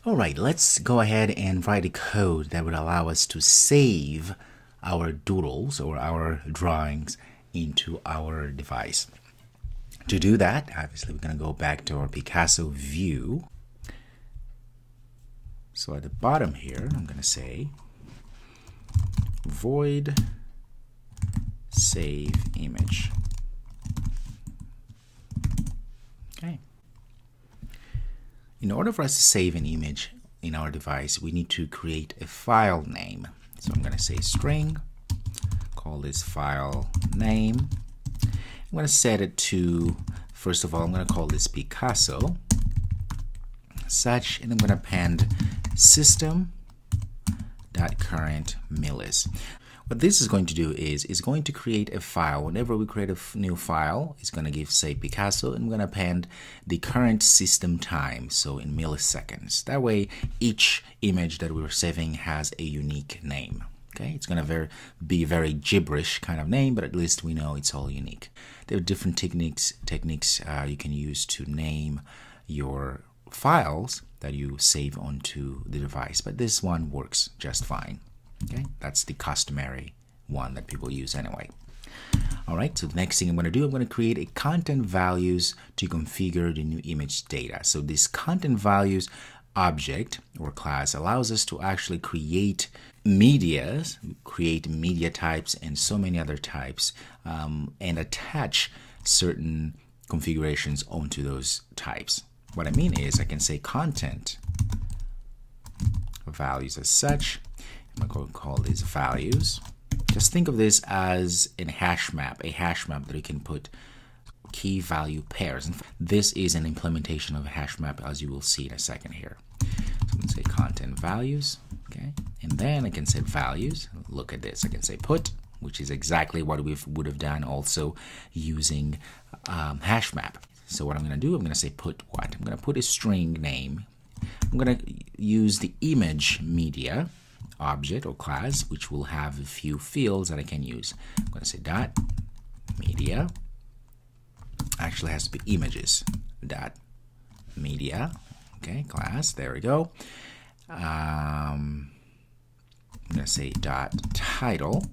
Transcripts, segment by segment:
All right, let's go ahead and write a code that would allow us to save our doodles or our drawings into our device. To do that, obviously, we're going to go back to our Picasso view. So at the bottom here, I'm going to say void save image. Okay. In order for us to save an image in our device, we need to create a file name. So I'm going to say string, call this file name. I'm going to set it to, first of all, I'm going to call this Picasso, such, and I'm going to append system.current_millis. What this is going to do is going to create a file. Whenever we create a new file, it's going to give, say, Picasso, and we're going to append the current system time, so in milliseconds. That way, each image that we're saving has a unique name. Okay, it's going to be very gibberish kind of name, but at least we know it's all unique. There are different techniques you can use to name your files that you save onto the device, but this one works just fine. Okay, that's the customary one that people use anyway. All right, so the next thing I'm going to do, I'm going to create a content values to configure the new image data. So this content values object or class allows us to actually create media types and so many other types, and attach certain configurations onto those types. What I mean is I can say content values as such. I'm going to call these values. Just think of this as a hash map that you can put key value pairs. And this is an implementation of a hash map, as you will see in a second here. So I'm going to say content values, okay? And then I can set values. Look at this. I can say put, which is exactly what we would have done also using hash map. So what I'm going to do, I'm going to say put what? I'm going to put a string name. I'm going to use the image media object or class, which will have a few fields that I can use. I'm going to say dot media. Actually has to be images dot media. Okay, class. There we go. I'm going to say dot title,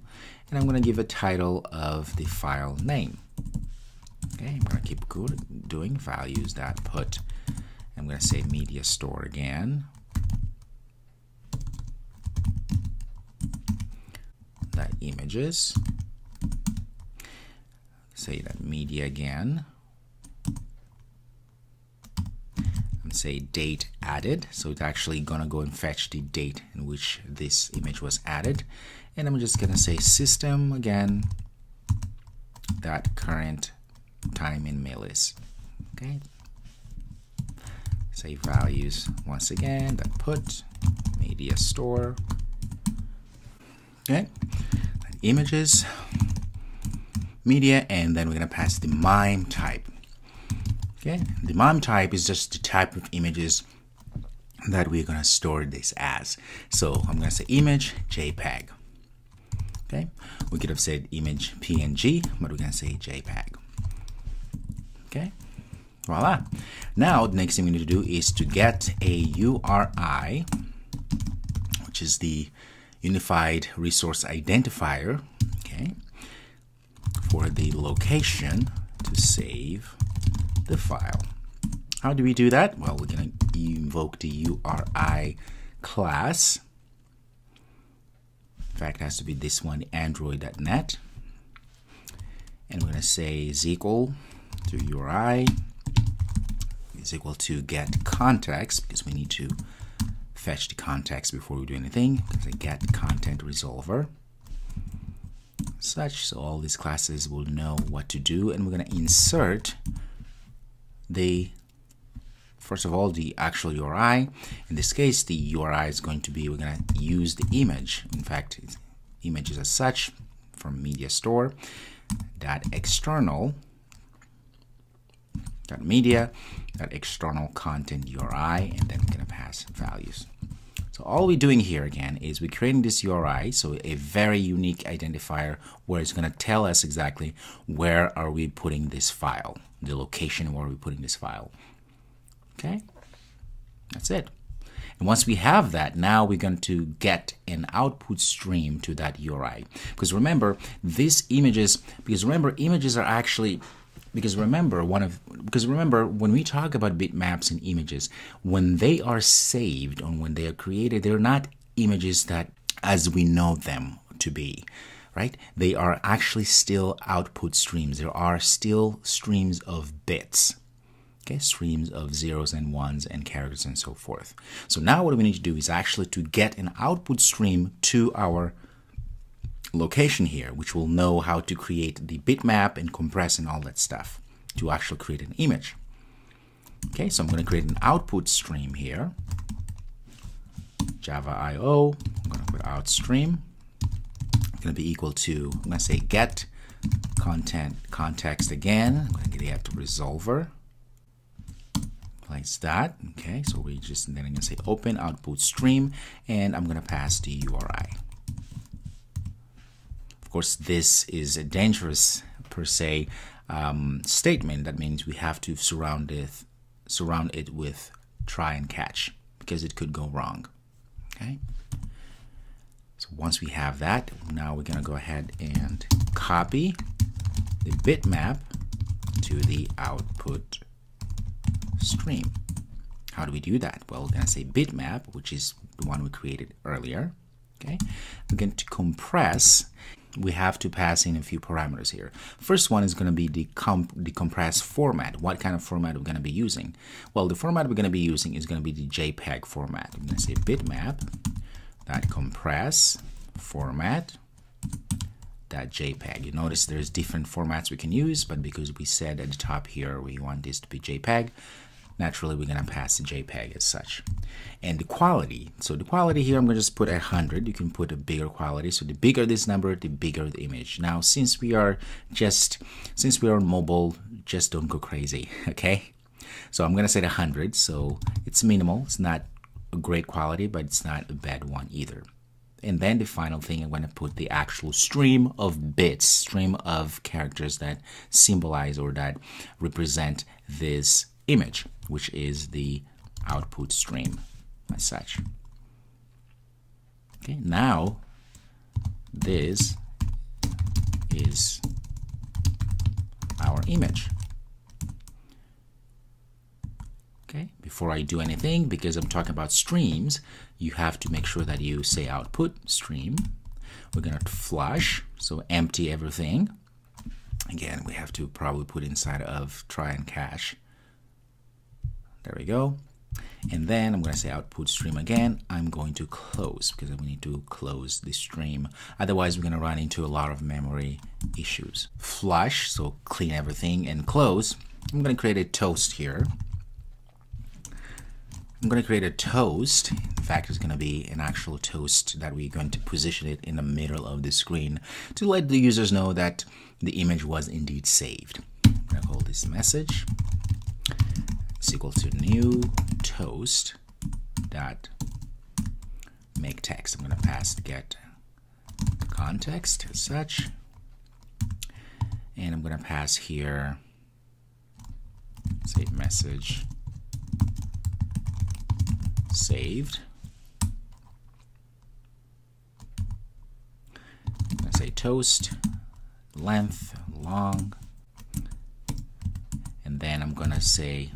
and I'm going to give a title of the file name. Okay, I'm going to keep doing values dot put. I'm going to say media store again. That images. Say that media again. And say date added. So it's actually going to go and fetch the date in which this image was added. And I'm just going to say system again. That current time in millis. Okay. Say values once again. That put media store. Okay. Images, media, and then we're going to pass the MIME type. Okay, the MIME type is just the type of images that we're going to store this as. So I'm going to say image JPEG. Okay, we could have said image PNG, but we're going to say JPEG. Okay, voila. Now the next thing we need to do is to get a URI, which is the Unified Resource Identifier, okay, for the location to save the file. How do we do that? Well, we're going to invoke the URI class. In fact, it has to be this one, android.net. And we're going to say is equal to URI is equal to get context, because we need to fetch the context before we do anything. So get content resolver such, so all these classes will know what to do, and we're going to insert the, first of all, the actual URI. In this case, the URI is going to be, we're going to use the image. In fact, images as such from media store dot external dot media dot external content URI, and then we're going to pass values. So all we're doing here again is we're creating this URI, so a very unique identifier where it's going to tell us exactly where are we putting this file, the location where we're putting this file. Okay, that's it. And once we have that, now we're going to get an output stream to that URI. Because remember, images are actually, because remember when we talk about bitmaps and images, when they are saved or when they are created, they're not images that as we know them to be, right? They are actually still output streams. There are still streams of bits. Okay, streams of zeros and ones and characters and so forth. So now what we need to do is actually to get an output stream to our location here, which will know how to create the bitmap and compress and all that stuff to actually create an image. Okay, so I'm going to create an output stream here. Java IO, I'm going to put out stream. It's going to be equal to, I'm going to say get content context again. I'm going to get resolver. Like that. Okay, so we just, then I'm going to say open output stream, and I'm going to pass the URI. Of course, this is a dangerous per se statement. That means we have to surround it with try and catch, because it could go wrong. Okay, so once we have that, now we're going to go ahead and copy the bitmap to the output stream. How do we do that? Well, we're going to say bitmap, which is the one we created earlier. Okay, we're going to compress. We have to pass in a few parameters here. First one is going to be the compressed format. What kind of format we're going to be using? Well, the format we're going to be using is going to be the JPEG format. I'm going to say bitmap that compress format that JPEG. You notice there's different formats we can use, but because we said at the top here we want this to be JPEG, naturally we're going to pass the JPEG as such. And the quality, so the quality here I'm going to just put 100. You can put a bigger quality, so the bigger this number, the bigger the image. Now since we are on mobile, just don't go crazy. Okay, so I'm going to set 100, so it's minimal. It's not a great quality, but it's not a bad one either. And then the final thing, I'm going to put the actual stream of bits, stream of characters that symbolize or that represent this image, which is the output stream as such. Okay, now this is our image. Okay, before I do anything, because I'm talking about streams, you have to make sure that you say output stream. We're going to flush, so empty everything. Again, we have to probably put inside of try and cache. There we go. And then I'm going to say output stream again. I'm going to close because we need to close the stream. Otherwise, we're going to run into a lot of memory issues. Flush, so clean everything, and close. I'm going to create a toast here. I'm going to create a toast. In fact, it's going to be an actual toast that we're going to position it in the middle of the screen to let the users know that the image was indeed saved. I'm going to call this message. It's equal to new toast dot make text. I'm going to pass get context as such, and I'm going to pass here save message saved. I'm going to say toast length long, and then I'm going to say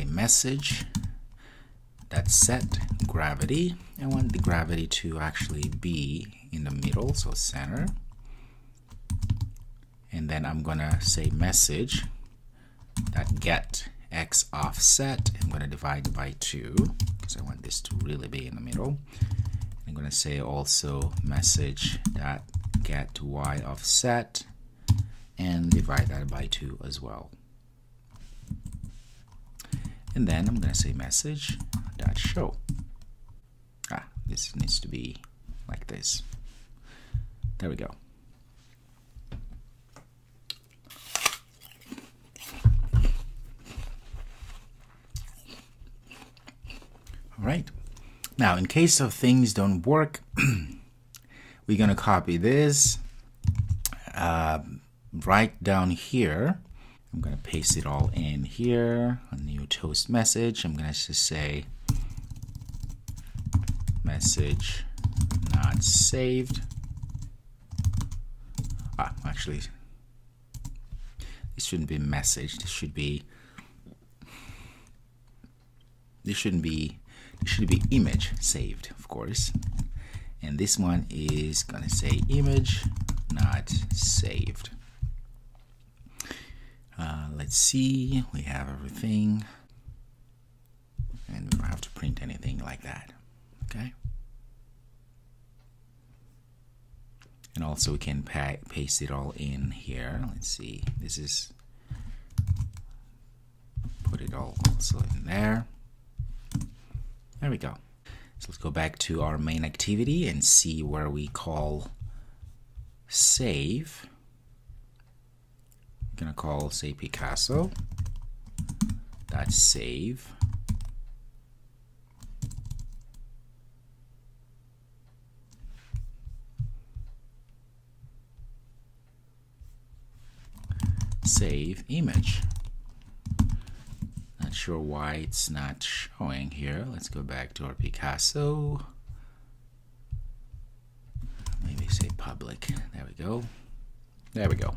message that set gravity. I want the gravity to actually be in the middle, so center. And then I'm gonna say message that get x offset. I'm gonna divide by 2 because I want this to really be in the middle. I'm gonna say also message that get y offset and divide that by 2 as well. And then I'm going to say message dot show. This needs to be like this. There we go. All right. Now, in case of things don't work, we're going to copy this right down here. I'm going to paste it all in here, a new toast message. I'm going to just say message not saved. Actually, this shouldn't be message. This should be image saved, of course. And this one is gonna say image not saved. Let's see, we have everything, and we don't have to print anything like that. Okay. And also we can paste it all in here. Let's see, this is, put it all also in there. There we go. So let's go back to our main activity and see where we call save. I'm gonna call, say, Picasso dot save. Save image. Not sure why it's not showing here. Let's go back to our Picasso. Maybe say public. There we go. There we go.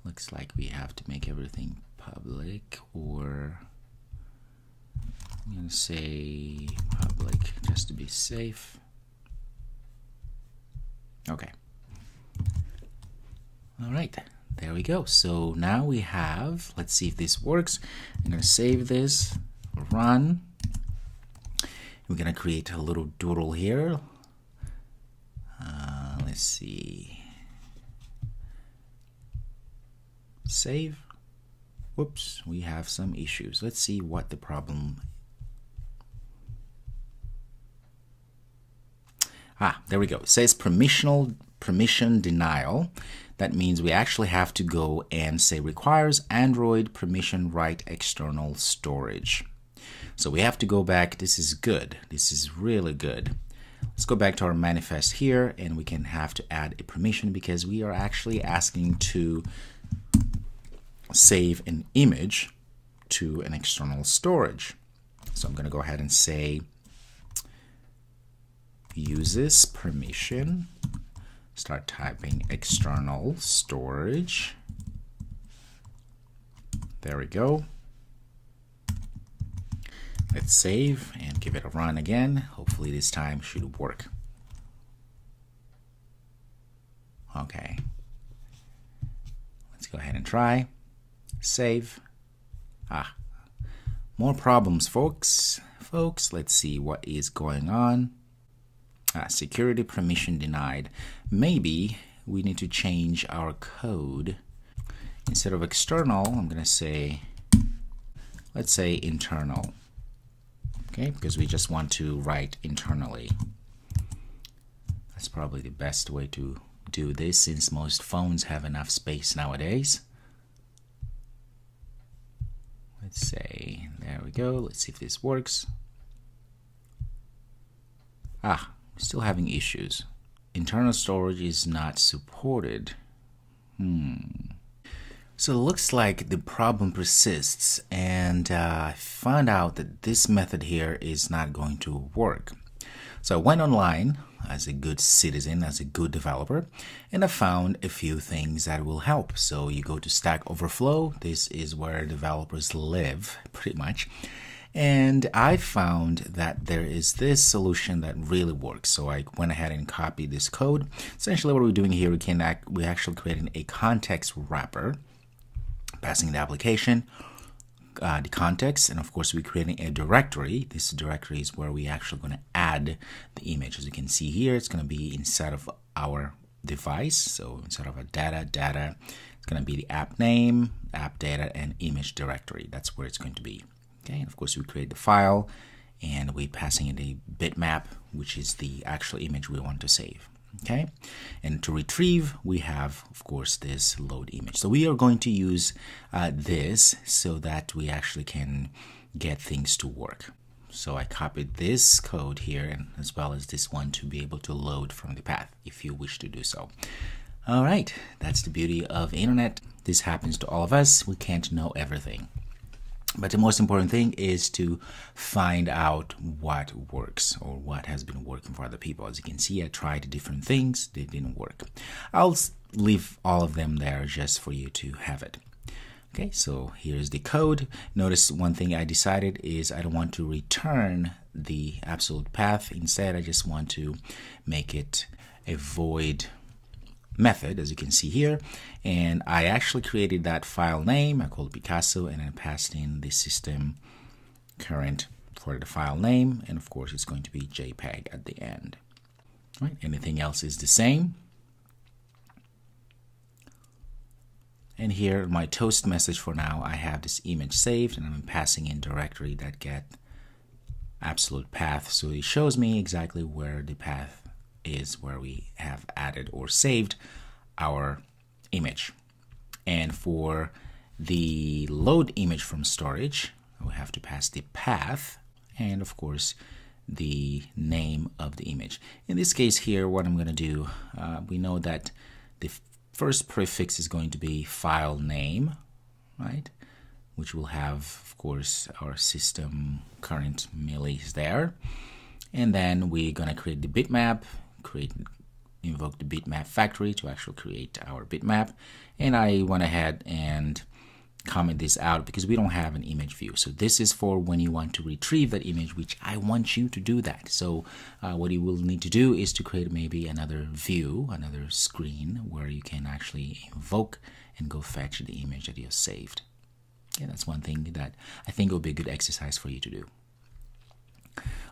Looks like we have to make everything public, or I'm going to say public just to be safe. Okay. All right, there we go. So now we have, let's see if this works. I'm going to save this, run. We're going to create a little doodle here. Let's see. Save. Whoops, we have some issues. Let's see what the problem. There we go. It says permission denial. That means we actually have to go and say requires Android permission right external storage. So we have to go back. This is good. This is really good. Let's go back to our manifest here, and we can have to add a permission because we are actually asking to save an image to an external storage. So I'm going to go ahead and say uses permission, start typing external storage. There we go. Let's save and give it a run again. Hopefully this time should work. Okay. Let's go ahead and try. Save. More problems, folks. Let's see what is going on. Security permission denied. Maybe we need to change our code. Instead of external, I'm going to say, let's say internal. Okay, because we just want to write internally. That's probably the best way to do this since most phones have enough space nowadays. Let's say, there we go. Let's see if this works. Still having issues. Internal storage is not supported. So it looks like the problem persists, and I found out that this method here is not going to work. So I went online as a good citizen, as a good developer, and I found a few things that will help. So you go to Stack Overflow. This is where developers live, pretty much. And I found that there is this solution that really works. So I went ahead and copied this code. Essentially what we're doing here, we're actually creating a context wrapper, passing the application, the context, and of course we're creating a directory. This directory is where we're actually going to add the image. As you can see here, it's going to be inside of our device. So instead of a data, it's going to be the app name, app data, and image directory. That's where it's going to be. Okay, and of course we create the file, and we're passing in the bitmap, which is the actual image we want to save. Okay, and to retrieve, we have, of course, this load image. So we are going to use this so that we actually can get things to work. So I copied this code here, and as well as this one, to be able to load from the path if you wish to do so. All right, that's the beauty of internet. This happens to all of us. We can't know everything. But the most important thing is to find out what works or what has been working for other people. As you can see, I tried different things, they didn't work. I'll leave all of them there just for you to have it. Okay, so here's the code. Notice one thing I decided is I don't want to return the absolute path. Instead, I just want to make it a void method, as you can see here, and I actually created that file name. I called Picasso, and I passed in the system current for the file name, and of course it's going to be JPEG at the end. Right? Anything else is the same. And here my toast message for now, I have this image saved, and I'm passing in directory that get absolute path, so it shows me exactly where the path is where we have added or saved our image. And for the load image from storage, we have to pass the path and of course the name of the image. In this case here, what I'm going to do, we know that the first prefix is going to be file name, right? Which will have, of course, our system current millis there. And then we're going to create the bitmap, invoke the bitmap factory to actually create our bitmap. And I went ahead and comment this out because we don't have an image view. So this is for when you want to retrieve that image, which I want you to do that. So what you will need to do is to create maybe another view, another screen where you can actually invoke and go fetch the image that you have saved. Yeah, that's one thing that I think will be a good exercise for you to do.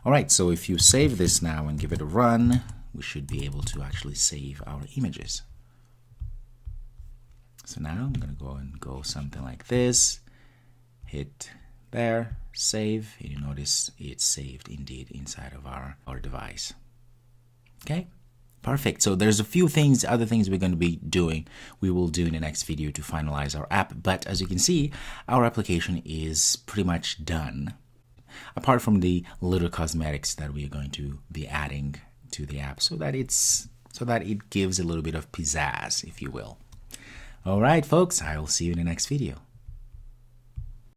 All right, so if you save this now and give it a run, we should be able to actually save our images. So now I'm going to go something like this, hit there, save, and you notice it's saved indeed inside of our device. Okay, perfect. So there's a few things, other things we're going to be doing, we will do in the next video to finalize our app. But as you can see, our application is pretty much done, apart from the little cosmetics that we are going to be adding to the app so that it gives a little bit of pizzazz, if you will. All right, folks, I will see you in the next video.